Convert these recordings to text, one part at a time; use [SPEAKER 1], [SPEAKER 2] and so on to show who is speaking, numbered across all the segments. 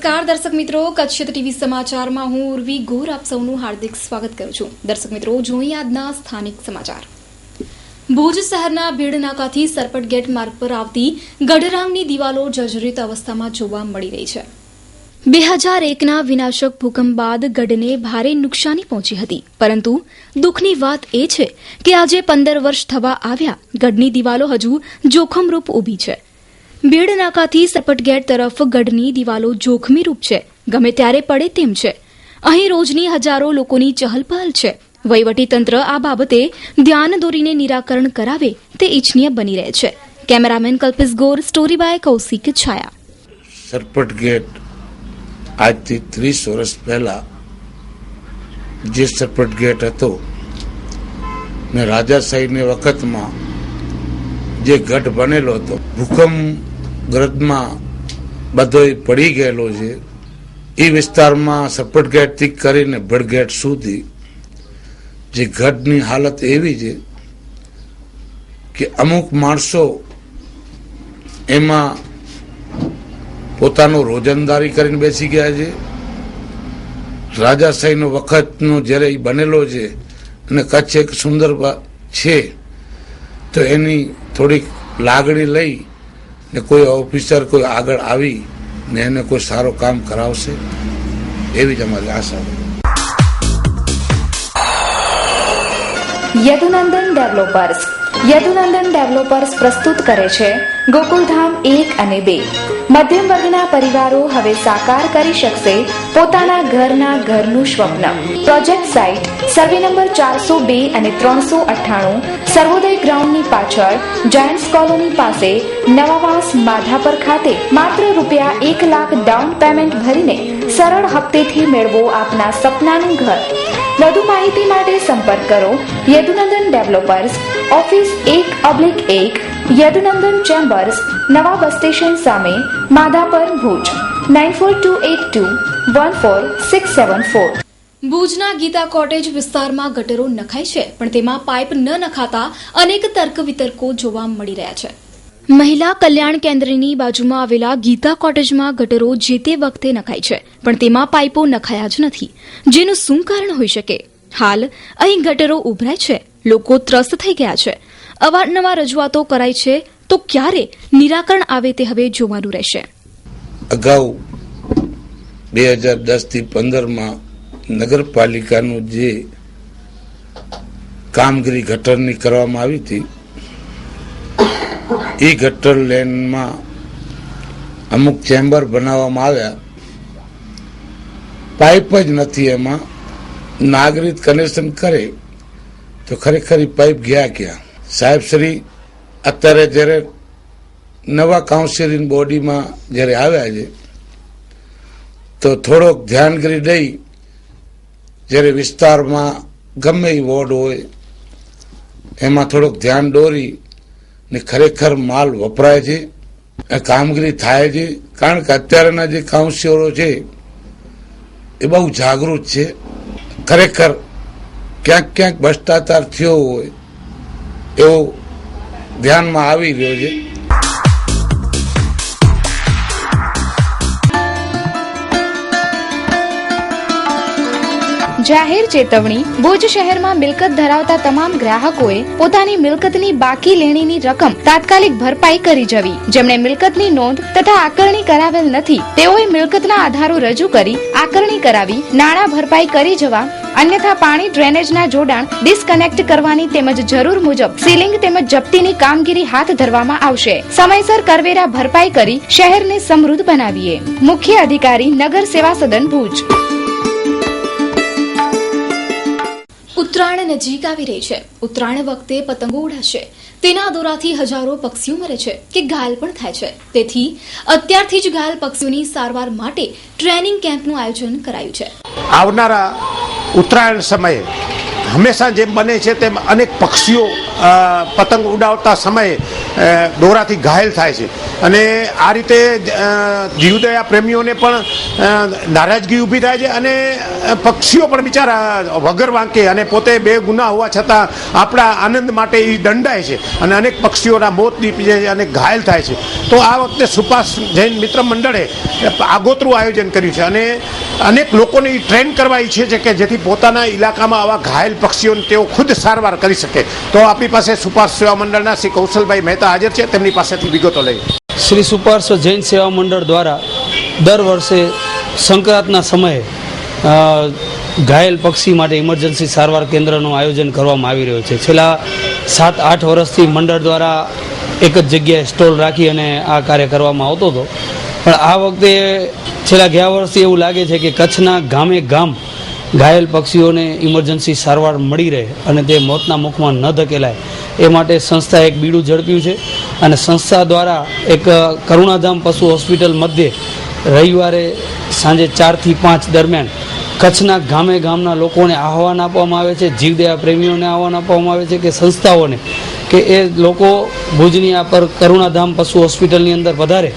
[SPEAKER 1] નમસ્કાર દર્શક મિત્રો, કચ્છ ક્ષેત્ર ટીવી સમાચારમાં હું ઉર્વી ગોર આપ સૌનું હાર્દિક સ્વાગત કરું છું। દર્શક મિત્રો, જોઈએ આજના સ્થાનિક સમાચાર। ભુજ શહેરના ભીડ નાકાથી સરપટ ગેટ માર્ગ પર આવતી ગઢરામની દિવાલો જર્જરિત અવસ્થામાં જોવા મળી રહી છે। 2001ના વિનાશક ભૂકંપ બાદ ગઢને ભારે નુકસાની પહોંચી હતી, પરંતુ દુઃખની વાત એ છે કે આજે 15 વર્ષ થવા આવ્યા ગઢની દિવાલો હજુ જોખમરૂપ ઊભી છે। ભીડ નાકાથી સરપટ ગેટ તરફ ગઢની દિવાલો જોખમી રૂપ છે, ગમે ત્યારે પડે તેમ છે। અહીં રોજની હજારો લોકોની ચહલપહલ છે। વહીવટીતંત્ર આ બાબતે ધ્યાન દોરીને નિરાકરણ કરાવે તે ઇચ્છનીય બની રહે છે। Cameraman Kalpesh Gor, story by Kaushik Chhaya.
[SPEAKER 2] Sarpat gate આજથી 30 વર્ષ પહેલા જે સરપટ ગેટ હતો ને રાજાશાહીની વખતમાં જે ગઢ બનેલો હતો, ભૂકંપગ્રસ્તમાં બધો પડી ગયેલો છે। એ વિસ્તારમાં સરપટ ગેટથી કરીને ભડગેટ સુધી જે ગઢની હાલત એવી છે કે અમુક માણસો એમાં પોતાનું રોજંદારી કરીને બેસી ગયા છે। રાજાશાહીનો વખતનો જ્યારે એ બનેલો છે અને કચ્છ એક સુંદર છે, તો એની થોડીક લાગણી લઈ ને કોઈ ઓફિસર કોઈ આગળ આવી ને એને કોઈ સારો કામ કરાવશે એવી જ અમારી આશા છે।
[SPEAKER 3] યદુનંદન ડેવલપર્સ પ્રસ્તુત કરે છે ગોકુલધામ 1 અને 2। મધ્યમ વર્ગના પરિવારો હવે સાકાર કરી શકશે પોતાના ઘરનું સ્વપ્ન। પ્રોજેક્ટ સાઇટ સર્વે નંબર 402 અને 398, સર્વોદય ગ્રાઉન્ડની પાછળ, જાયન્ટ્સ કોલોની પાસે, નવાવાસ માધાપર ખાતે। માત્ર ₹1 લાખ ડાઉન પેમેન્ટ ભરીને સરળ હપ્તેથી મેળવો આપના સપનાનું ઘર। વધુ માહિતી માટે સંપર્ક કરો Yadunandan developers, office 1/1, Yadunandan chambers, નવા બસ સ્ટેશન સામે, માધાપર, ભુજ। 9428214674।
[SPEAKER 1] ભુજના ગીતા કોટેજ વિસ્તારમાં ગટરો નખાય છે, પણ તેમાં પાઇપ ન નખાતા અનેક તર્ક વિતર્કો જોવા મળી રહ્યા છે। મહિલા કલ્યાણ કેન્દ્રની બાજુમાં આવેલા ગીતા કોટેજમાં ગટરો જે તે વખતે નખાય છે, પણ તેમાં પાઇપો નખાયા જ નથી, જેનું શું કારણ હોઈ શકે? હાલ અહીં ગટરો ઉભરાય છે, લોકો ત્રસ્ત થઈ ગયા છે। અવારનવાર રજૂઆતો કરાઈ છે, તો ક્યારે નિરાકરણ આવે તે હવે જોવાનું રહેશે।
[SPEAKER 2] અગાઉ 2010 થી 15માં નગરપાલિકાનું જે કામગીરી ગટરની કરવામાં આવી હતી, એ ગટર લેનમાં અમુક ચેમ્બર બનાવવામાં આવ્યા, પાઇપ જ નથી। એમાં નાગરિક કનેક્શન કરે તો ખરેખર પાઇપ ગયા ક્યાં? સાહેબ શ્રી અત્યારે જ્યારે નવા કાઉન્સિલિંગ બોડીમાં જ્યારે આવ્યા છે, તો થોડોક ધ્યાનગીરી દઈ જ્યારે વિસ્તારમાં ગમે એ વોર્ડ હોય એમાં થોડોક ધ્યાન દોરી ને ખરેખર માલ વપરાય છે, કામગીરી થાય છે। કારણ કે અત્યારના જે કાઉન્સિલરો છે એ બહુ જાગૃત છે। ખરેખર ક્યાંક ક્યાંક ભ્રષ્ટાચાર થયો હોય એવો ધ્યાનમાં આવી રહ્યો છે।
[SPEAKER 3] જાહેર ચેતવણી। ભુજ શહેરમાં મિલકત ધરાવતા તમામ ગ્રાહકોએ પોતાની મિલકતની બાકી લેણીની રકમ તાત્કાલિક ભરપાઈ કરી જવી। જેમણે મિલકતની નોંધ તથા આકરણી કરાવેલ નથી, તેઓએ મિલકતના આધારો રજૂ કરી આકરણી કરાવી નાણાં ભરપાઈ કરી જવા। અન્યથા પાણી ડ્રેનેજના જોડાણ ડિસ્કનેક્ટ કરવાની તેમજ જરૂર મુજબ સીલિંગ તેમજ જપ્તીની કામગીરી હાથ ધરવામાં આવશે। સમયસર કરવેરા ભરપાઈ કરી શહેરને સમૃદ્ધ બનાવીએ। મુખ્ય અધિકારી, નગર સેવા સદન, ભુજ।
[SPEAKER 1] ઉત્તરાયણ નજીક આવી રહી છે। ઉત્તરાયણ વખતે પતંગો ઉડાશે, તેના દોરાથી હજારો પક્ષીઓ મરે છે કે ઘાયલ પણ થાય છે। તેથી અત્યારથી જ ઘાયલ પક્ષીઓની સારવાર માટે ટ્રેનિંગ કેમ્પનું આયોજન કરાયું છે।
[SPEAKER 4] આવનારા ઉત્તરાયણ સમયે હંમેશા જેમ બને છે તેમ અનેક પક્ષીઓ પતંગ ઉડાવતા સમયે દોરાથી ઘાયલ થાય છે અને આ રીતે જીવદયા પ્રેમીઓને પણ નારાજગી ઊભી થાય છે અને પક્ષીઓ પણ બિચારા વગર વાંકે અને પોતે બે ગુના હોવા છતાં આપણા આનંદ માટે એ દંડાય છે અને અનેક પક્ષીઓના મોત નીપજે છે અને ઘાયલ થાય છે. તો આ વખતે સુપાસ જૈન મિત્ર મંડળે આગોતરું આયોજન કર્યું છે અને અનેક લોકોને ટ્રેન કરવા ઈચ્છે છે કે જેથી પોતાના ઇલાકામાં આવા ઘાયલ પક્ષીઓને તેઓ ખુદ સારવાર કરી શકે. તો આપણી પાસે સુપાર્શ્વ સેવા મંડળના શ્રી કૌશલભાઈ મહેતા હાજર છે, તેમની પાસેથી વિગતો લઈએ.
[SPEAKER 5] શ્રી સુપાર્શ્વ જૈન સેવા મંડળ દ્વારા દર વર્ષે સંક્રાંતના સમયે ઘાયલ પક્ષી માટે ઇમરજન્સી સારવાર કેન્દ્રનું આયોજન કરવામાં આવી રહ્યું છે. છેલ્લા 7-8 વર્ષથી મંડળ દ્વારા એક જ જગ્યાએ સ્ટોલ રાખી અને આ કાર્ય કરવામાં આવતો હતો, પણ આ વખતે છેલ્લા ગયા વર્ષથી એવું લાગે છે કે કચ્છના ગામે ગામ ઘાયલ પક્ષીઓને ઇમરજન્સી સારવાર મળી રહે અને તે મોતના મુખમાં ન ધકેલાય એ માટે સંસ્થાએ એક બીડું ઝડપ્યું છે અને સંસ્થા દ્વારા એક કરુણાધામ પશુ હોસ્પિટલ મધ્યે રવિવારે સાંજે 4 થી 5 દરમિયાન કચ્છના ગામે ગામના લોકોને આહવાન આપવામાં આવે છે, જીવદયા પ્રેમીઓને આહવાન આપવામાં આવે છે કે સંસ્થાઓને કે એ લોકો ભુજની આ પર કરુણાધામ પશુ હોસ્પિટલની અંદર વધારે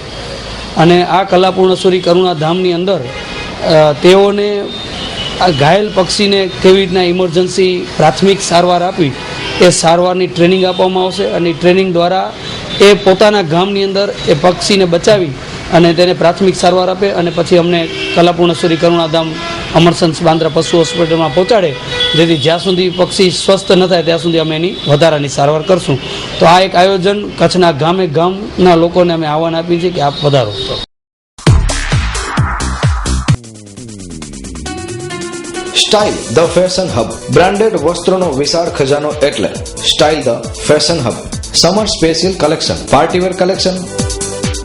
[SPEAKER 5] અને આ કલાપૂર્ણેશ્વરી કરુણાધામની અંદર તેઓને આ ઘાયલ પક્ષીને કેવી રીતના ઇમરજન્સી પ્રાથમિક સારવાર આપવી એ સારવારની ટ્રેનિંગ આપવામાં આવશે અને ટ્રેનિંગ દ્વારા એ પોતાના ગામની અંદર એ પક્ષીને બચાવી અને તેને પ્રાથમિક સારવાર આપે અને પછી અમને કલાપૂર્ણેશ્વરી કરુણાધામ અમરસંસ બાંદ્રા પશુ હોસ્પિટલમાં પહોંચાડે, જેથી જ્યાં સુધી પક્ષી સ્વસ્થ ન થાય ત્યાં સુધી અમે એની વધારાની સારવાર કરશું. તો આ એક આયોજન કચ્છના ગામે ગામના લોકોને અમે આહવાન આપીએ છીએ કે આપ વધારો.
[SPEAKER 6] Style the fashion hub, branded વસ્ત્રોનો વિશાળ ખજાનો એટલે style the fashion hub. Summer special collection, partywear collection,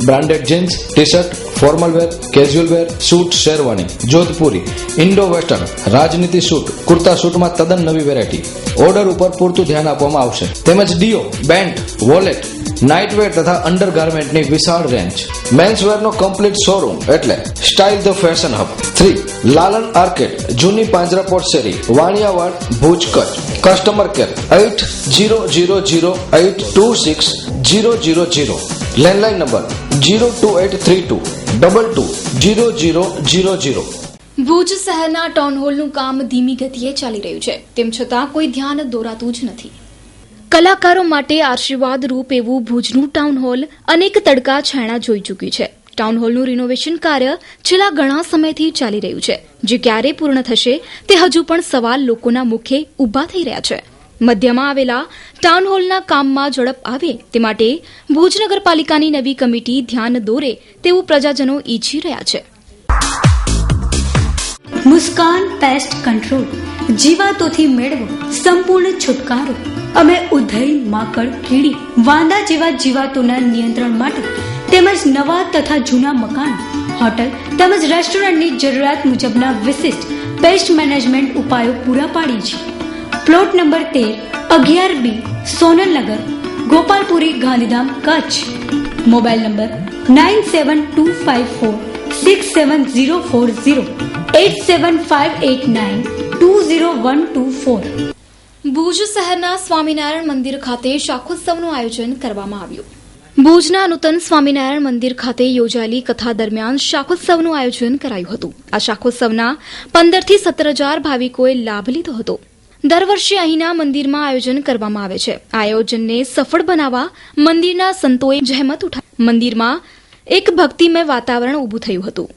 [SPEAKER 6] branded jeans, T shirt, formal wear, casual wear, suit, sherwani, Jodhpuri, Indo western, Rajniti suit, kurta સૂટમાં તદ્દન નવી વેરાયટી. ઓર્ડર ઉપર પૂરતું ધ્યાન આપવામાં આવશે. તેમજ ડીઓ, બેન્ટ, વોલેટ, નાઇટવેર તથા અંડરગાર્મેન્ટની વિશાળ રેન્જ. મેન્સવેરનો કમ્પ્લીટ શોરૂમ એટલે style the fashion hub. 3 Lalan arcade, જૂની પાંજરાપોળ શેરી, Vaniyawad, Bhuj, Kutch. Customer care 8000826000. Landline number 02832220000.
[SPEAKER 1] Bhuj શહેરના ટાઉન હોલનું કામ ધીમી ગતિએ ચાલી રહ્યું છે, તેમ છતાં કોઈ ધ્યાન દોરાતું જ નથી. કલાકારો માટે આશીર્વાદ રૂપ એવું ભુજનું ટાઉન હોલ અનેક તડકા છાંયડા જોઈ ચૂક્યું છે. ટાઉન હોલનું રિનોવેશન કાર્ય છેલ્લા ઘણા સમયથી ચાલી રહ્યું છે, જે ક્યારે પૂર્ણ થશે તે હજુ પણ સવાલ લોકોના મુખે ઉભા થઈ રહ્યા છે. મધ્યમાં આવેલા ટાઉન હોલના કામમાં ઝડપ આવે તે માટે ભુજ નગરપાલિકાની નવી કમિટી ધ્યાન દોરે તેવું પ્રજાજનો ઈચ્છી રહ્યા છે.
[SPEAKER 7] મુસ્કાન પેસ્ટ કંટ્રોલ, જીવાતોથી મેળવો સંપૂર્ણ છુટકારો. અમે ઉધઈ, માકડ, કીડી, વાંદા જેવા જીવાતોના નિયંત્રણ માટે તેમજ નવા તથા જૂના મકાન, હોટલ તેમજ રેસ્ટોરન્ટની જરૂરિયાત મુજબના વિશિષ્ટ પેસ્ટ મેનેજમેન્ટ ઉપાયો પૂરા પાડીએ છીએ. Plot number 13, 11B, Sonalnagar, Gopalpuri, Gandhidham, Kutch. Mobile number 9725467040, 8758920124.
[SPEAKER 1] Bhuj શહેરના સ્વામિનારાયણ મંદિર ખાતે શાખોત્સવનું આયોજન કરવામાં આવ્યું. ભુજના નૂતન સ્વામિનારાયણ મંદિર ખાતે યોજાયેલી કથા દરમિયાન શાખોત્સવનું આયોજન કરાયું હતું. આ શાખોત્સવના 15 થી 17,000 ભાવિકોએ લાભ લીધો હતો. દર વર્ષે અહીંના મંદિરમાં આયોજન કરવામાં આવે છે. આ આયોજનને સફળ બનાવવા મંદિરના સંતોએ જહેમત ઉઠાવી. મંદિરમાં એક ભક્તિમય વાતાવરણ ઊભું થયું હતું.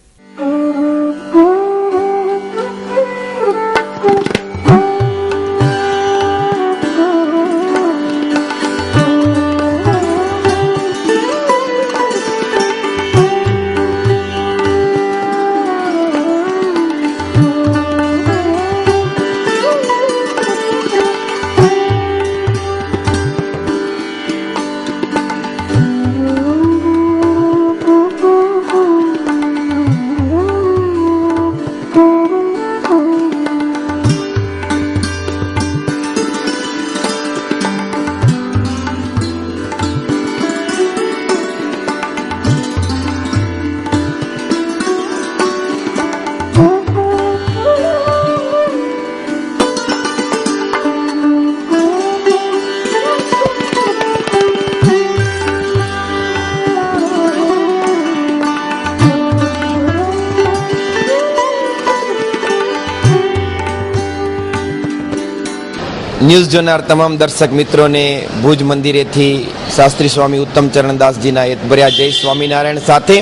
[SPEAKER 8] ન્યૂઝ જોનાર તમામ દર્શક મિત્રોને ભુજ મંદિરેથી શાસ્ત્રી સ્વામી ઉત્તમચરણદાસજીના હેતભર્યા જય સ્વામિનારાયણ સાથે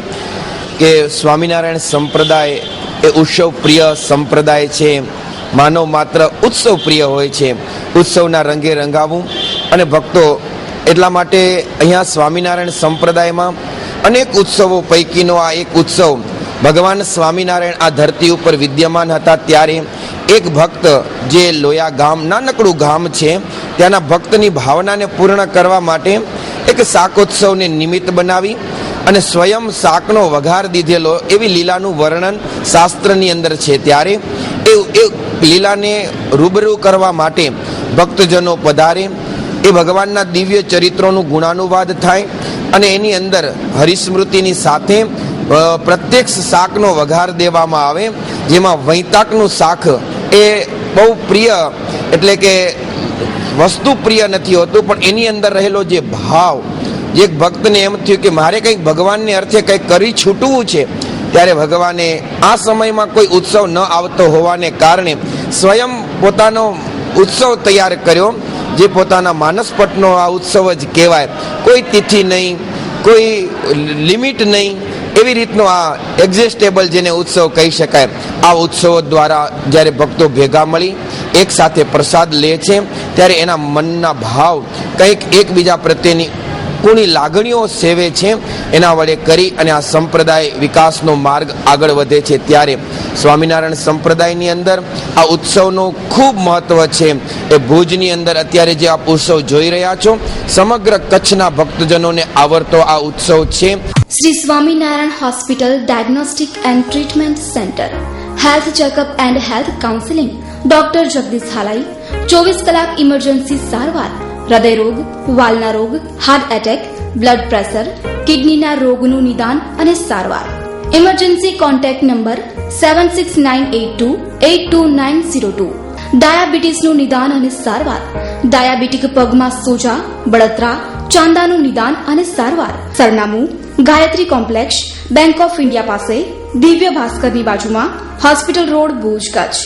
[SPEAKER 8] કે સ્વામિનારાયણ સંપ્રદાય એ ઉત્સવ પ્રિય સંપ્રદાય છે. માનવ માત્ર ઉત્સવ પ્રિય હોય છે, ઉત્સવના રંગે રંગાવું. અને ભક્તો એટલા માટે અહીંયા સ્વામિનારાયણ સંપ્રદાયમાં અનેક ઉત્સવો પૈકીનો આ એક ઉત્સવ ભગવાન સ્વામિનારાયણ આ ધરતી ઉપર વિદ્યમાન હતા ત્યારે એક ભક્ત જે લોયા ગામ, નાનકડું ગામ છે, ત્યાંના ભક્તની ભાવનાને પૂર્ણ કરવા માટે એક શાકોત્સવને નિમિત્ત બનાવી અને સ્વયં શાકનો વઘાર દીધેલો એવી લીલાનું વર્ણન શાસ્ત્રની અંદર છે. ત્યારે એ લીલાને રૂબરૂ કરવા માટે ભક્તજનો પધારે, એ ભગવાનના દિવ્ય ચરિત્રોનું ગુણાનુવાદ થાય અને એની અંદર હરિસ્મૃતિની સાથે પ્રત્યક્ષ શાકનો વઘાર દેવામાં આવે, જેમાં વૈતાકનું શાક એ બહુ પ્રિય, એટલે કે વસ્તુ પ્રિય નથી હોતું, પણ એની અંદર રહેલો જે ભાવ, એક ભક્તને એમ થયું કે મારે કંઈક ભગવાનને અર્થે કંઈક કરી છૂટવું છે, ત્યારે ભગવાને આ સમયમાં કોઈ ઉત્સવ ન આવતો હોવાને કારણે સ્વયં પોતાનો ઉત્સવ તૈયાર કર્યો, જે પોતાના માનસપટનો આ ઉત્સવ જ કહેવાય. કોઈ તિથિ નહીં, કોઈ લિમિટ નહીં, એવી રીતનો આ એક્ઝેસ્ટેબલ જેને ઉત્સવ કહી શકાય. આ ઉત્સવો દ્વારા જ્યારે ભક્તો ભેગા મળી એક સાથે પ્રસાદ લે છે ત્યારે એના મનના ભાવ કંઈક એકબીજા પ્રત્યેની કુણી લાગણીઓ સેવે છે, એના વડે કરી અને આ સંપ્રદાય વિકાસનો માર્ગ આગળ વધે છે. ત્યારે સ્વામિનારાયણ સંપ્રદાયની અંદર આ ઉત્સવનું ખૂબ મહત્વ છે. એ ભુજની અંદર અત્યારે જે આપ ઉત્સવ જોઈ રહ્યા છો, સમગ્ર કચ્છના ભક્તજનોને આવરતો આ ઉત્સવ છે.
[SPEAKER 1] Shri Swaminarayan hospital diagnostic and treatment centre, health checkup and health counselling, doctor Jagdish Halai, 24 કલાક ઇમરજન્સી સારવાર, હૃદયરોગ, વાલના રોગ, હાર્ટ એટેક, બ્લડ પ્રેશર, કિડનીના રોગનું નિદાન અને સારવાર. Emergency contact number 7698282902. ડાયાબિટીસનું નિદાન અને સારવાર, ડાયાબિટીક પગમાં સોજા, બળતરા, ચાંદાનું નિદાન અને સારવાર. સરનામું Gayatri complex, bank of India પાસે, દિવ્ય ભાસ્કરની બાજુમાં, hospital road, Bhuj, Kutch.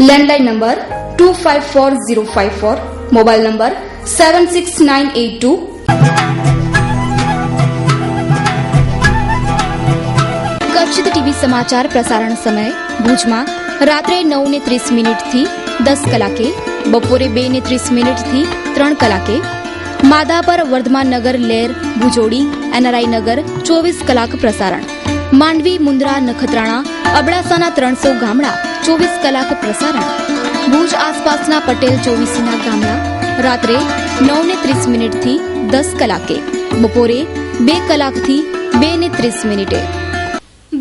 [SPEAKER 1] Landline number 254054, mobile number 76982. Kutch TV સમાચાર પ્રસારણ સમય ભુજમાં રાત્રે 9:30 થી 10 કલાકે, બપોરે 2:30 થી 3 કલાકે. માધાપર, વર્ધમાન નગર, લેર, ભુજોડી, એનઆરઆઈ નગર 24 કલાક પ્રસારણ. માંડવી, મુન્દ્રા, નખત્રાણા, અબડાસાના 300 ગામડા 24 કલાક પ્રસારણ. ભુજ આસપાસના પટેલ 24ના ગામડા રાત્રે 9:30 થી 10 કલાકે, બપોરે 2 કલાકથી 2:30.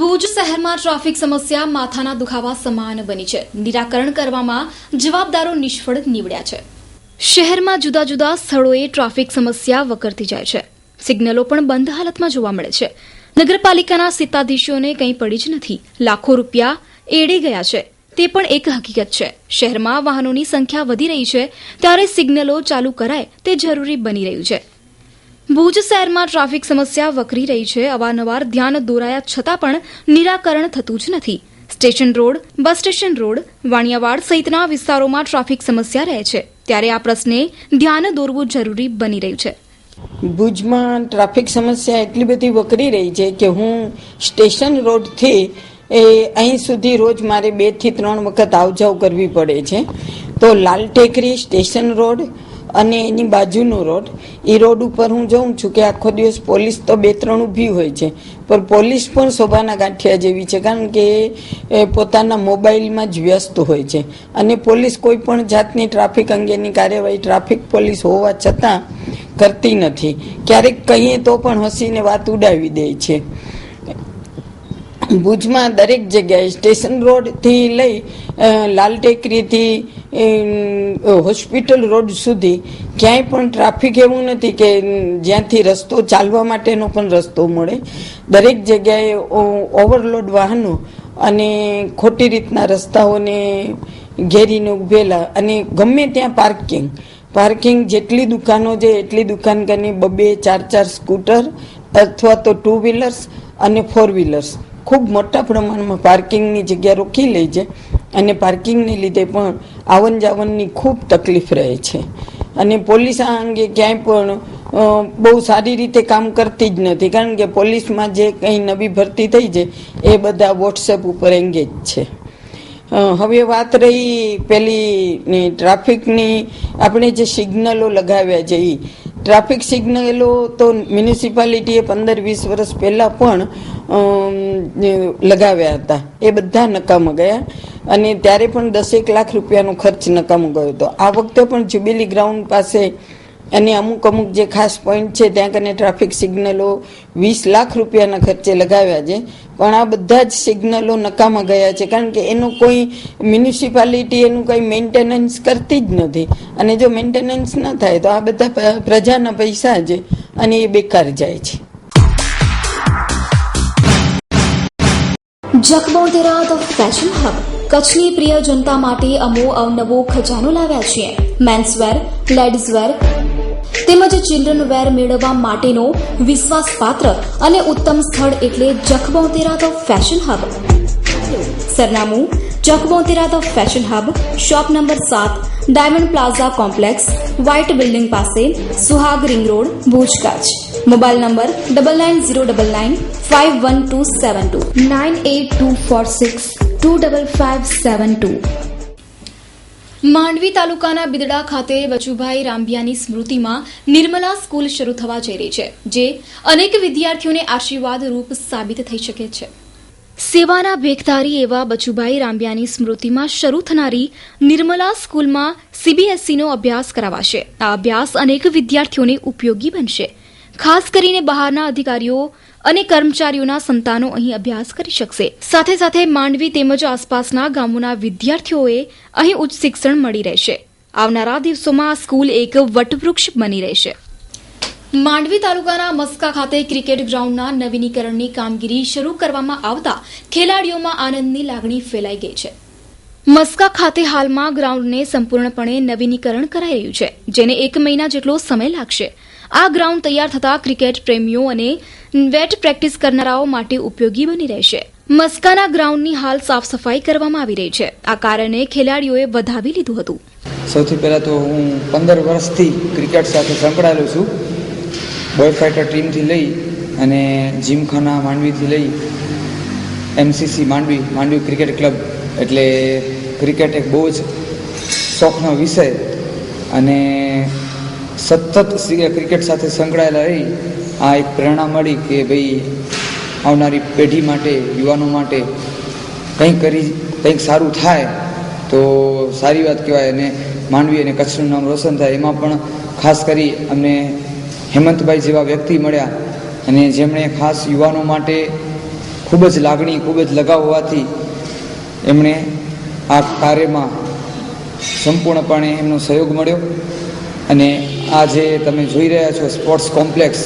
[SPEAKER 1] ભુજ શહેરમાં ટ્રાફિક સમસ્યા માથાના દુખાવા સમાન બની છે. નિરાકરણ કરવામાં જવાબદારો નિષ્ફળ નીવડ્યા છે. શહેરમાં જુદા જુદા સ્થળોએ ટ્રાફિક સમસ્યા વકરતી જાય છે. સિગ્નલો પણ બંધ હાલતમાં જોવા મળે છે. નગરપાલિકાના સત્તાધીશોને કંઈ પડી જ નથી. લાખો રૂપિયા એડી ગયા છે, તે પણ એક હકીકત છે. શહેરમાં વાહનોની સંખ્યા વધી રહી છે, ત્યારે સિગ્નલો ચાલુ કરાય તે જરૂરી બની રહ્યું છે. ભુજ શહેરમાં ટ્રાફિક સમસ્યા વકરી રહી છે. અવારનવાર ધ્યાન દોરાયા છતાં પણ નિરાકરણ થતું જ નથી. Station road, bus station road, Vaniyawad સહિતના વિસ્તારોમાં ટ્રાફિક સમસ્યા રહે છે, ત્યારે આ પ્રશ્ને ધ્યાન દોરવું જરૂરી બની રહ્યું છે.
[SPEAKER 9] ભુજમાં ટ્રાફિક સમસ્યા એટલી બધી વકરી રહી છે કે હું સ્ટેશન રોડથી અહીં સુધી રોજ મારે 2 થી 3 વખત આવ જાવ કરવી પડે છે. તો લાલ ટેકરી, સ્ટેશન રોડ અને એની બાજુનો રોડ, એ રોડ ઉપર હું જોઉં છું કે આખો દિવસ પોલીસ તો 2-3 ઊભી હોય છે, પણ પોલીસ પણ શોભાના ગાંઠિયા જેવી છે, કારણ કે એ પોતાના મોબાઈલમાં જ વ્યસ્ત હોય છે અને પોલીસ કોઈ પણ જાતની ટ્રાફિક અંગેની કાર્યવાહી ટ્રાફિક પોલીસ હોવા છતાં કરતી નથી. ક્યારેક કહીએ તો પણ હસીને વાત ઉડાવી દે છે. ભુજમાં દરેક જગ્યાએ સ્ટેશન રોડથી લઈ લાલ ટેકરીથી હોસ્પિટલ રોડ સુધી ક્યાંય પણ ટ્રાફિક એવું નથી કે જ્યાંથી રસ્તો ચાલવા માટેનો પણ રસ્તો મળે. દરેક જગ્યાએ ઓવરલોડ વાહનો અને ખોટી રીતના રસ્તાઓને ઘેરીને ઉભેલા અને ગમે ત્યાં પાર્કિંગ જેટલી દુકાનો છે એટલી દુકાન કરીને 2-4 સ્કૂટર અથવા તો 2 વ્હીલર્સ અને 4 વ્હીલર્સ ખૂબ મોટા પ્રમાણમાં પાર્કિંગની જગ્યા રોકી લે છે અને પાર્કિંગને લીધે પણ આવન જાવનની ખૂબ તકલીફ રહે છે. અને પોલીસ આ અંગે ક્યાંય પણ બહુ સારી રીતે કામ કરતી જ નથી, કારણ કે પોલીસમાં જે કંઈ નવી ભરતી થઈ છે એ બધા વોટ્સએપ ઉપર એંગેજ છે. હવે વાત રહી પેલી ટ્રાફિકની, આપણે જે સિગ્નલો લગાવ્યા છે એ ટ્રાફિક સિગ્નલો તો મ્યુનિસિપાલિટીએ 15-20 વર્ષ પહેલાં પણ લગાવ્યા હતા, એ બધા નકામા ગયા અને ત્યારે પણ 10 લાખ રૂપિયાનો ખર્ચ નકામો ગયો હતો. આ વખતે પણ જ્યુબિલી ગ્રાઉન્ડ પાસે અને અમુક જે ખાસ પોઈન્ટ છે ત્યાં કને ટ્રાફિક સિગ્નલો 20 લાખ રૂપિયાના ખર્ચે લગાવ્યા છે, પણ આ બધા જ સિગ્નલો નકામા ગયા છે, કારણ કે એનું કોઈ મ્યુનિસિપાલિટી એનું કંઈ મેન્ટેનન્સ કરતી જ નથી. અને જો મેન્ટેનન્સ ન થાય તો આ બધા પ્રજાના પૈસા છે અને એ બેકાર જાય છે.
[SPEAKER 1] જખબોતેરા ધ ફેશન હબ કચ્છની પ્રિય જનતા માટે અમો અવનવો ખજાનો લાવ્યા છીએ. મેન્સવેર, લેડીઝવેર તેમજ ચિલ્ડ્રન વેર મેળવવા માટેનો વિશ્વાસપાત્ર અને ઉત્તમ સ્થળ એટલે જખબોતેરા ધ ફેશન હબ. સરનામું: Jakhbotera the fashion hub, shop number 7, diamond plaza complex, white building પાસે, Suhag ring road, Bhuj, Kutch. Mobile number 9909951272 9824625572. Mandvi તાલુકાના બિદડા ખાતે બચુભાઈ રાંભિયાની સ્મૃતિમાં નિર્મલા સ્કૂલ શરૂ થવા જઈ રહી છે, જે અનેક વિદ્યાર્થીઓને આશીર્વાદ રૂપ સાબિત થઈ શકે છે. સેવાના ભેખધારી એવા બચુભાઈ રાંભિયાની સ્મૃતિમાં શરૂ થનારી નિર્મલા સ્કૂલમાં સીબીએસઈનો અભ્યાસ કરાવાશે. આ અભ્યાસ અનેક વિદ્યાર્થીઓને ઉપયોગી બનશે. ખાસ કરીને બહારના અધિકારીઓ અને કર્મચારીઓના સંતાનો અહીં અભ્યાસ કરી શકશે. સાથે સાથે માંડવી તેમજ આસપાસના ગામોના વિદ્યાર્થીઓએ અહીં ઉચ્ચ શિક્ષણ મળી રહેશે. આવનારા દિવસોમાં આ સ્કૂલ એક વટવૃક્ષ બની રહેશે. માંડવી તાલુકાના મસ્કા ખાતે ક્રિકેટ ગ્રાઉન્ડના નવીનીકરણની કામગીરી શરૂ કરવામાં આવતા ખેલાડીઓમાં આનંદની લાગણી ફેલાઈ ગઈ છે. મસ્કા ખાતે હાલમાં ગ્રાઉન્ડને સંપૂર્ણપણે નવીનીકરણ કરાઈ રહ્યું છે, જેને 1 મહિના જેટલો સમય લાગશે. આ ગ્રાઉન્ડ તૈયાર થતા ક્રિકેટ પ્રેમીઓ અને વેટ પ્રેક્ટિસ કરનારાઓ માટે ઉપયોગી બની રહેશે. મસ્કાના ગ્રાઉન્ડની હાલ સાફ સફાઈ કરવામાં આવી રહી છે. આ કારણે ખેલાડીઓએ વધાવી લીધું હતું.
[SPEAKER 10] સૌથી પહેલાં તો હું 15 વર્ષથી ક્રિકેટ સાથે સંકળાયેલો છું. બોય ફાઇટર ટીમથી લઈ અને જીમખાના માંડવીથી લઈ એમસીસી માંડવી ક્રિકેટ ક્લબ, એટલે ક્રિકેટ એક બહુ જ શોખનો વિષય અને સતત ક્રિકેટ સાથે સંકળાયેલા રહી આ એક પ્રેરણા મળી કે ભાઈ આવનારી પેઢી માટે, યુવાનો માટે કંઈક સારું થાય તો સારી વાત કહેવાય અને માંડવી અને કચ્છનું નામ રોશન થાય. એમાં પણ ખાસ કરી અમને હેમંતભાઈ જેવા વ્યક્તિ મળ્યા અને જેમણે ખાસ યુવાનો માટે ખૂબ જ લાગણી, ખૂબ જ લગાવ હોવાથી એમણે આ કાર્યમાં સંપૂર્ણપણે એમનો સહયોગ મળ્યો. અને આ જે તમે જોઈ રહ્યા છો સ્પોર્ટ્સ કોમ્પ્લેક્સ,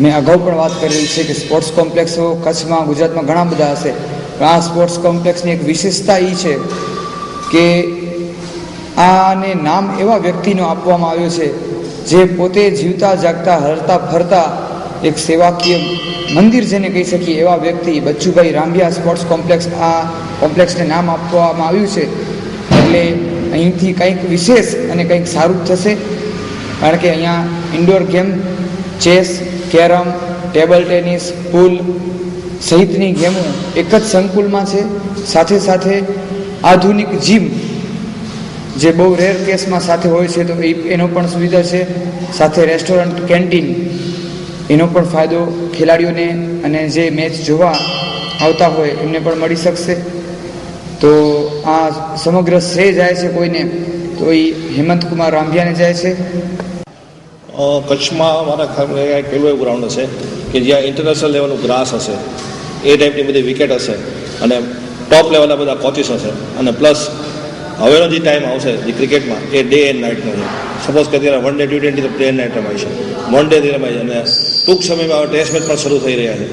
[SPEAKER 10] મેં અગાઉ પણ વાત કરેલી છે કે સ્પોર્ટ્સ કોમ્પ્લેક્સો કચ્છમાં, ગુજરાતમાં ઘણા બધા હશે, પણ આ સ્પોર્ટ્સ કોમ્પ્લેક્સની એક વિશેષતા એ છે કે આને નામ એવા વ્યક્તિનો આપવામાં આવ્યો છે જે પોતે જીવતા જાગતા હરતા ફરતા એક સેવાકીય મંદિર જેને કહી શકીએ એવા વ્યક્તિ બચુભાઈ રાંભિયા સ્પોર્ટ્સ કોમ્પ્લેક્સ, આ કોમ્પ્લેક્સને નામ આપવામાં આવ્યું છે. એટલે અહીંથી કંઈક વિશેષ અને કંઈક સારું જ થશે, કારણ કે અહીંયા indoor game, chess, carrom, table tennis, pool સહિતની ગેમો એક જ સંકુલમાં છે. સાથે સાથે આધુનિક જીમ જે બહુ રેર કેસમાં સાથે હોય છે તો એનો પણ સુવિધા છે. સાથે રેસ્ટોરન્ટ, કેન્ટીન, એનો પણ ફાયદો ખેલાડીઓને અને જે મેચ જોવા આવતા હોય એમને પણ મળી શકશે. તો આ સમગ્ર શ્રેય જાય છે કોઈને તો એ હેમંતકુમાર રાંભિયાને જાય છે.
[SPEAKER 11] કચ્છમાં મારા ખ્યાલ પહેલું એવું ગ્રાઉન્ડ હશે કે જ્યાં ઇન્ટરનેશનલ લેવલનું ગ્રાસ હશે, એ ટાઈપની બધી વિકેટ હશે અને ટોપ લેવલના બધા કોચિસ હશે. અને પ્લસ હવેનો જે ટાઈમ આવશે જે ક્રિકેટમાં એ ડે એન્ડ નાઇટનો છે. સપોઝ કે અત્યારે વન ડે T20 તો ડે એન્ડ નાઇટ રમાય છે, વન ડે રમાય છે અને ટૂંક સમયમાં હવે ટેસ્ટ મેચ પણ શરૂ થઈ રહ્યા છે.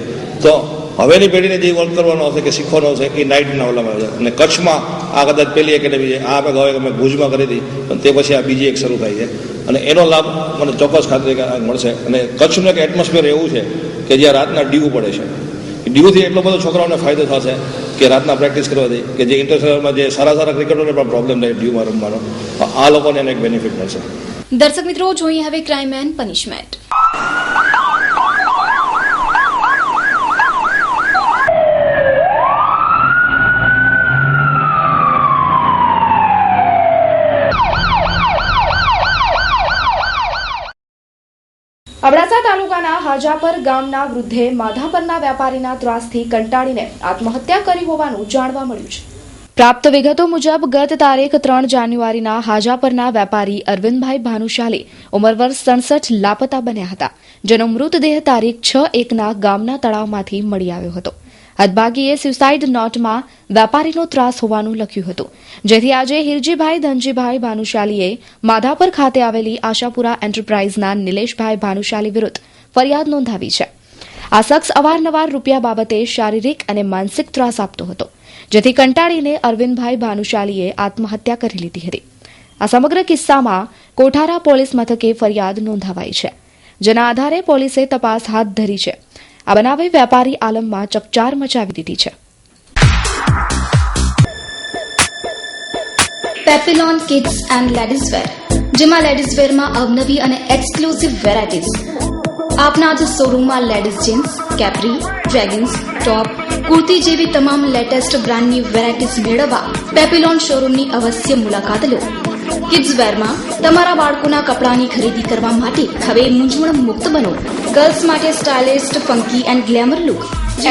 [SPEAKER 11] તો હવેની પેઢીને જે વર્ક કરવાનો હશે કે શીખવાનો હશે એ નાઇટના ઓલામાં છે. અને કચ્છમાં આ કદાચ પહેલી એકેડમી છે, આ અમે ભુજમાં કરી હતી પણ તે પછી આ બીજી એક શરૂ થાય છે અને એનો લાભ મને ચોક્કસ ખાતરી મળશે. અને કચ્છનું એક એટમોસ્ફિયર એવું છે કે જ્યાં રાતના ડીવું પડે છે, ડીવુંથી એટલો બધો છોકરાઓને ફાયદો થશે કે કે રાતના પ્રેક્ટિસ કરવાથી કે જે ઇન્ટરનેશનલમાં જે સારા ક્રિકેટરોને પણ પ્રોબ્લેમ થાય ડ્યુમાં રમવાનો, આ લોકોને એનો એક બેનિફિટ મળશે.
[SPEAKER 1] દર્શક મિત્રો, જોઈએ હવે ક્રાઇમ એન્ડ પનિશમેન્ટ.
[SPEAKER 3] અબડાસા તાલુકાના હાજાપર ગામના વૃદ્ધે માધાપરના વેપારીના ત્રાસથી કંટાળીને આત્મહત્યા કરી હોવાનું જાણવા મળ્યું છે. પ્રાપ્ત વિગતો મુજબ ગત તારીખ 3 જાન્યુઆરીના હાજાપરના વેપારી અરવિંદભાઈ ભાનુશાલી ઉંમર વર્ષ 67 લાપતા બન્યા હતા, જેનો મૃતદેહ તારીખ 6/1ના ગામના તળાવમાંથી મળી આવ્યો હતો. હદભાગીએ સ્યુસાઇડ નોટમાં વેપારીનો ત્રાસ હોવાનું લખ્યું હતું, જેથી આજે હિરજીભાઈ ધનજીભાઈ ભાનુશાલીએ માધાપર ખાતે આવેલી આશાપુરા એન્ટરપ્રાઇઝના નિલેશભાઈ ભાનુશાલી વિરુદ્ધ ફરિયાદ નોંધાવી છે. આ શખ્સ અવારનવાર રૂપિયા બાબતે શારીરિક અને માનસિક ત્રાસ આપતો હતો, જેથી કંટાળીને અરવિંદભાઈ ભાનુશાલીએ આત્મહત્યા કરી લીધી હતી. આ સમગ્ર કિસ્સામાં કોઠારા પોલીસ મથકે ફરિયાદ નોંધાવાઈ છે, જેના આધારે પોલીસે તપાસ હાથ ધરી છે. આ બનાવે વેપારી આલમમાં ચકચાર મચાવી દીધી છે.
[SPEAKER 1] Papillon kids and ladies wear, જેમાં લેડીઝ વેરમાં અવનવી અને એક્સક્લુઝિવ વેરાયટીઝ. આપના જ શોરૂમમાં લેડીઝ જીન્સ, કેપ્રી, ડ્રેગન્સ, ટોપ, કુર્તી જેવી તમામ લેટેસ્ટ બ્રાન્ડની વેરાયટીઝ મેળવવા પેપિલોન શોરૂમની અવશ્ય મુલાકાત લો. કિડ્સ વેરમાં તમારા બાળકોના કપડાની ખરીદી કરવા માટે હવે મૂંઝવણ મુક્ત બનો. ગર્લ્સ માટે stylist, funky and glamour look.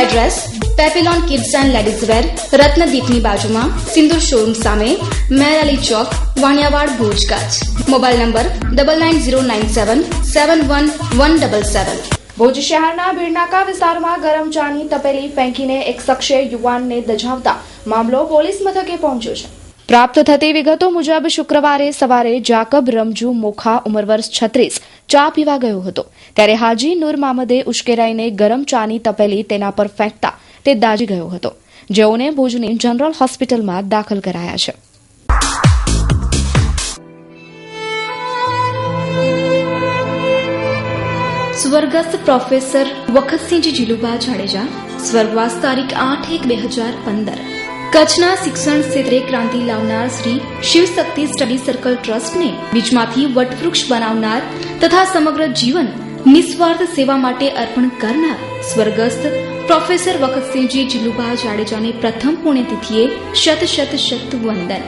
[SPEAKER 1] Address: Papillon kids and ladies wear, રત્નદીપની બાજુમાં, સિંદૂર શોરૂમ સામે, મેર અલી ચોક, વાણિયાવાડ, ભુજ, કચ્છ. Mobile number 9909771177.
[SPEAKER 3] ભુજ શહેરના ભીડનાકા વિસ્તારમાં ગરમ ચાની તપેલી ફેંકીને એક શખ્સે યુવાનને દજાવતા મામલો પોલીસ મથકે પહોંચ્યો છે. પ્રાપ્ત થતી વિગતો મુજબ શુક્રવારે સવારે જાકબ રમજુ મોખા ઉંમર વર્ષ 36 ચા પીવા ગયો હતો, ત્યારે હાજી નૂર મામદે ઉશ્કેરાઈને ગરમ ચાની તપેલી તેના પર ફેંકતા તે દાઝી ગયો હતો, જેઓને ભુજની જનરલ હોસ્પિટલમાં દાખલ કરાયા છે.
[SPEAKER 1] સ્વર્ગસ્થ પ્રોફેસર વખતસિંહજી જીલુભા જાડેજા સ્વર્ગવાસ તારીખ 8/1/2015. કચ્છના શિક્ષણ ક્ષેત્રે ક્રાંતિ લાવનાર શ્રી શિવશક્તિ સ્ટડી સર્કલ ટ્રસ્ટને બીજમાંથી વટવૃક્ષ બનાવનાર તથા સમગ્ર જીવન નિસ્વાર્થ સેવા માટે અર્પણ કરનાર સ્વર્ગસ્થ પ્રોફેસર વખતસિંહજી જીલુભા જાડેજાની પ્રથમ પુણ્યતિથિએ શત વંદન.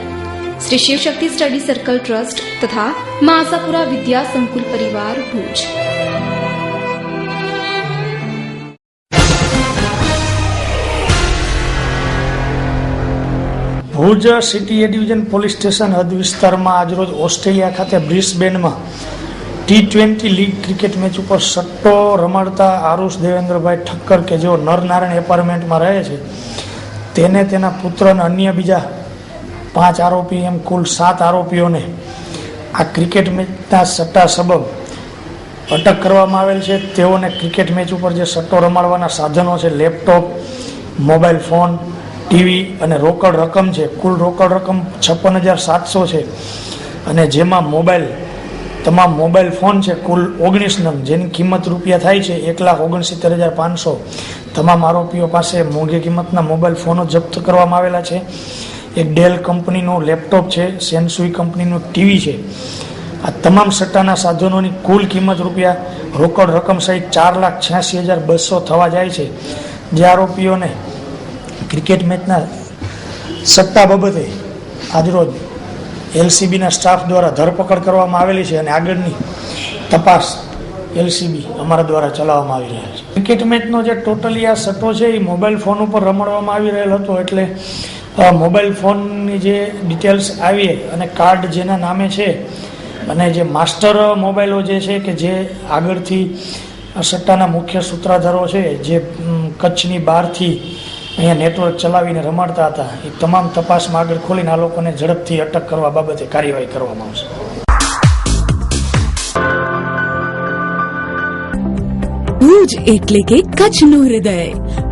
[SPEAKER 1] Shri Shivshakti study circle trust તથા મા આશાપુરા વિદ્યા સંકુલ પરિવાર, ભુજ.
[SPEAKER 12] ભુજ સિટી એ ડિવિઝન પોલીસ સ્ટેશન હદ વિસ્તારમાં આજરોજ ઓસ્ટ્રેલિયા ખાતે બ્રિસ્બેનમાં T20 લીગ ક્રિકેટ મેચ ઉપર સટ્ટો રમાડતા આરુષ દેવેન્દ્રભાઈ ઠક્કર કે જેઓ નરનારાયણ એપાર્ટમેન્ટમાં રહે છે, તેને તેના પુત્ર અને અન્ય બીજા 5 આરોપી એમ કુલ 7 આરોપીઓને આ ક્રિકેટ મેચના સટ્ટા સબબ અટક કરવામાં આવેલ છે. તેઓને ક્રિકેટ મેચ ઉપર જે સટ્ટો રમાડવાના સાધનો છે, લેપટોપ, મોબાઈલ ફોન, ટીવી અને રોકડ રકમ છે, કુલ રોકડ રકમ 56,700 છે, અને જેમાં તમામ મોબાઈલ ફોન છે કુલ 19 નંગ, જેની કિંમત રૂપિયા થાય છે 1,69,500. તમામ આરોપીઓ પાસે મોંઘી કિંમતના મોબાઈલ ફોનો જપ્ત કરવામાં આવેલા છે. એક ડેલ કંપનીનું લેપટોપ છે, સેન્સુઈ કંપનીનું ટીવી છે. આ તમામ સટ્ટાના સાધનોની કુલ કિંમત રૂપિયા રોકડ રકમ સહિત 4,86,200 થવા જાય છે. જે આરોપીઓને ક્રિકેટ મેચના સટ્ટા બાબતે આજરોજ LCBના સ્ટાફ દ્વારા ધરપકડ કરવામાં આવેલી છે અને આગળની તપાસ LCB અમારા દ્વારા ચલાવવામાં આવી રહ્યા છે. ક્રિકેટ મેચનો જે ટોટલી આ સટ્ટો છે એ મોબાઈલ ફોન ઉપર રમાડવામાં આવી રહેલ હતો, એટલે મોબાઈલ ફોનની જે ડિટેલ્સ આવી અને કાર્ડ જેના નામે છે અને જે માસ્ટર મોબાઈલો જે છે કે જે આગળથી સટ્ટાના મુખ્ય સૂત્રધારો છે જે કચ્છની બહારથી અહીંયા નેટવર્ક ચલાવીને રમાડતા હતા, એ તમામ તપાસમાં આગળ ખોલીને આ લોકોને ઝડપથી અટક કરવા બાબતે કાર્યવાહી કરવામાં આવશે.
[SPEAKER 13] ભુજ એટલે કે કચ્છનું હૃદય,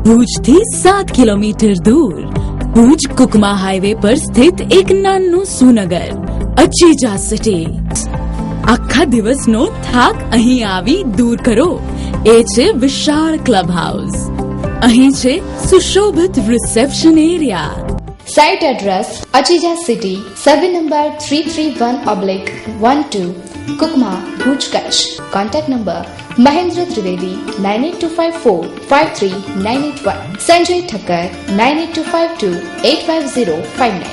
[SPEAKER 13] ભુજથી 7 કિલોમીટર દૂર, ભુજ કુકમા હાઈવે પર સ્થિત એક નાનું સુનગર, અચીજા સિટી. આખા દિવસનો થાક અહીં આવી દૂર કરો, એ છે વિશાળ ક્લબ હાઉસ. અહીં છે સુશોભિત reception area.
[SPEAKER 3] Site address Achija city 7 number 331/12 Kukma Bhuj Kutch. Contact number Mahendra Trivedi 9825453981, Sanjay Thakkar 9825285059.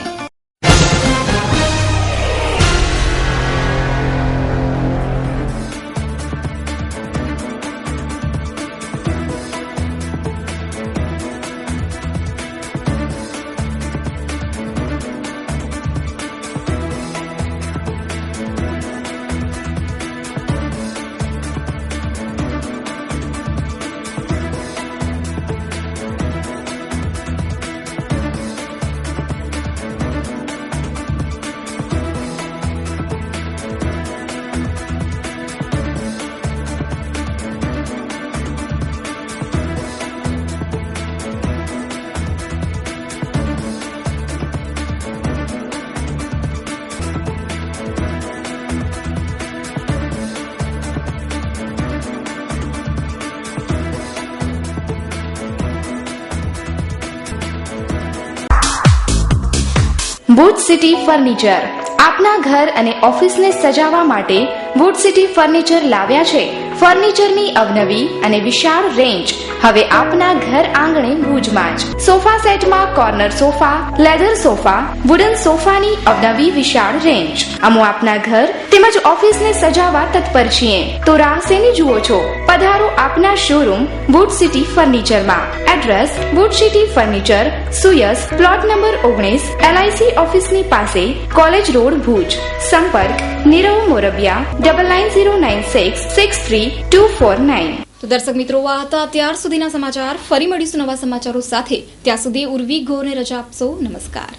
[SPEAKER 3] Wood city furniture આપના ઘર અને ઓફિસને સજાવવા માટે વૂડ સિટી ફર્નિચર લાવ્યા છે ફર્નિચરની અવનવી અને વિશાળ રેન્જ હવે આપના ઘર આંગણે ભુજમાં જ. સોફા સેટમાં corner sofa, leather sofa, wooden સોફાની અવનવી વિશાળ રેન્જ. અમો આપના ઘર તેમજ ઓફિસને સજાવવા તત્પર છીએ તો રાહ શેની જુઓ છો? પધારો આપના શોરૂમ વૂડ સિટી ફર્નિચરમાં. એડ્રેસ વૂડ સિટી ફર્નિચર, સુયસ, પ્લોટ નંબર 19, LIC ઓફિસની પાસે, કોલેજ રોડ, ભુજ. સંપર્ક નીરવ મોરબિયા 9909663249.
[SPEAKER 1] તો દર્શક મિત્રો, આ હતા અત્યાર સુધીના સમાચાર. ફરી મળીશું નવા સમાચારો સાથે. ત્યાં સુધી ઉર્વી ગોરને રજા આપશો. નમસ્કાર.